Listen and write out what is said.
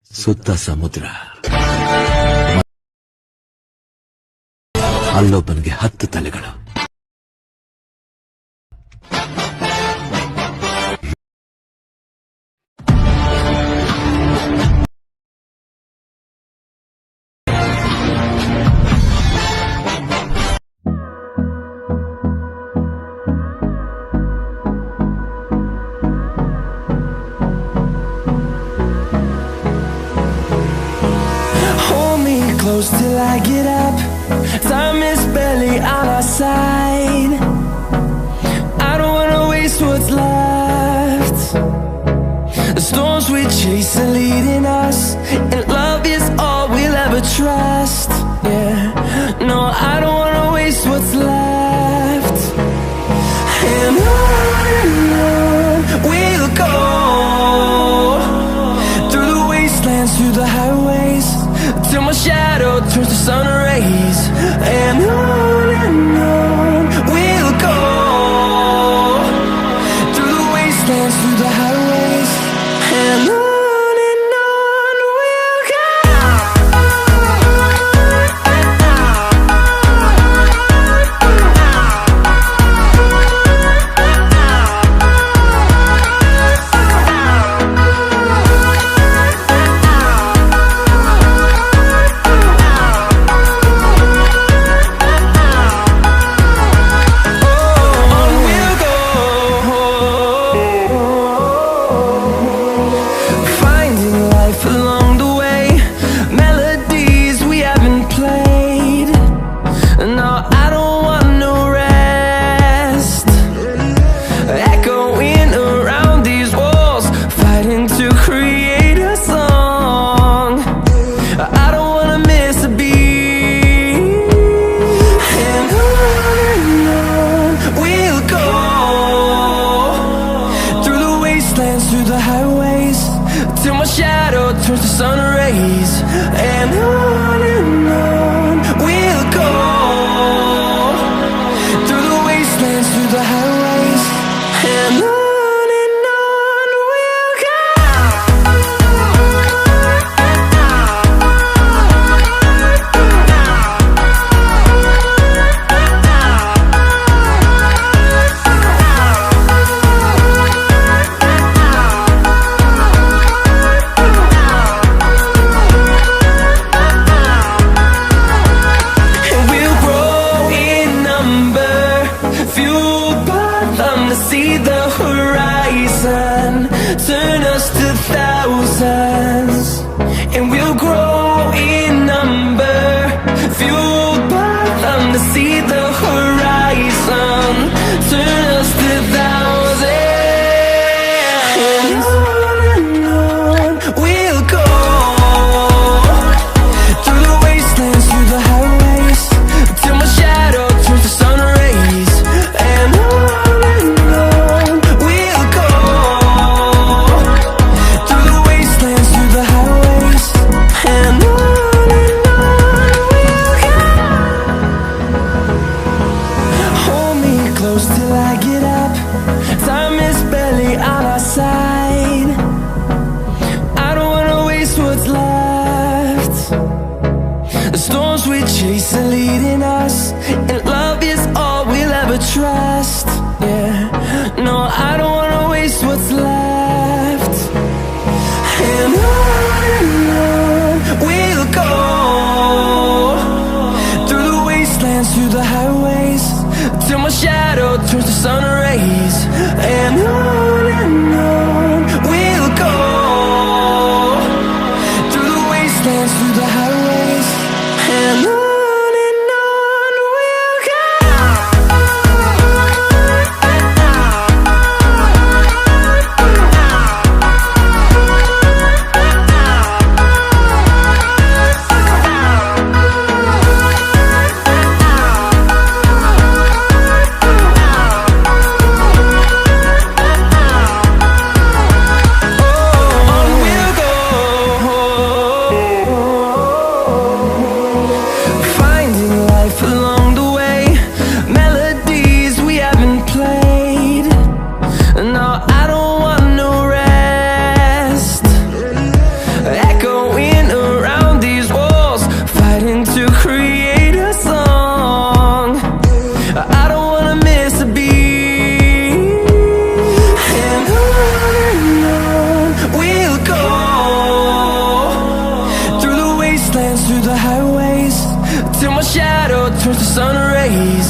ಸುತ್ತ ಸಮುದ್ರ, ಅಲ್ಲೊಬ್ಬನಿಗೆ 10 ತಲೆಗಳು. Till I get up, time is barely on our side. I don't wanna waste what's left. The storms we chase are leading us, and love is all we'll ever trust. Yeah, no, I don't wanna waste what's left. And on we'll go, through the wastelands, through the highways, till my shadow turns to sun rays. And on we'll go, through the wastelands, through the highways, and on we'll go. Through the highways, till my shadow turns to sun rays. And on we'll go, through the wastelands, through the highways, and on we'll go. See the horizon, turn us to thousands, and we'll grow in number, fueled by them. To see the horizon, turn us to thousands, and on we'll go, through the wastelands, through the highways, till my shadow turns to sun rays. And till I get up, time is barely on our side. I don't wanna waste what's left. The storms we chase are leading us, and love is all we'll ever trust. Yeah, no, I don't wanna waste what's left. And on we'll go, through the wastelands, through the highways, till my shadow turns to sun rays. And on we'll go, through the wastelands, through the highways, and on we'll go. create a song. I don't wanna miss a beat. And on we'll go, through the wastelands, through the highways, till my shadow turns to sun rays.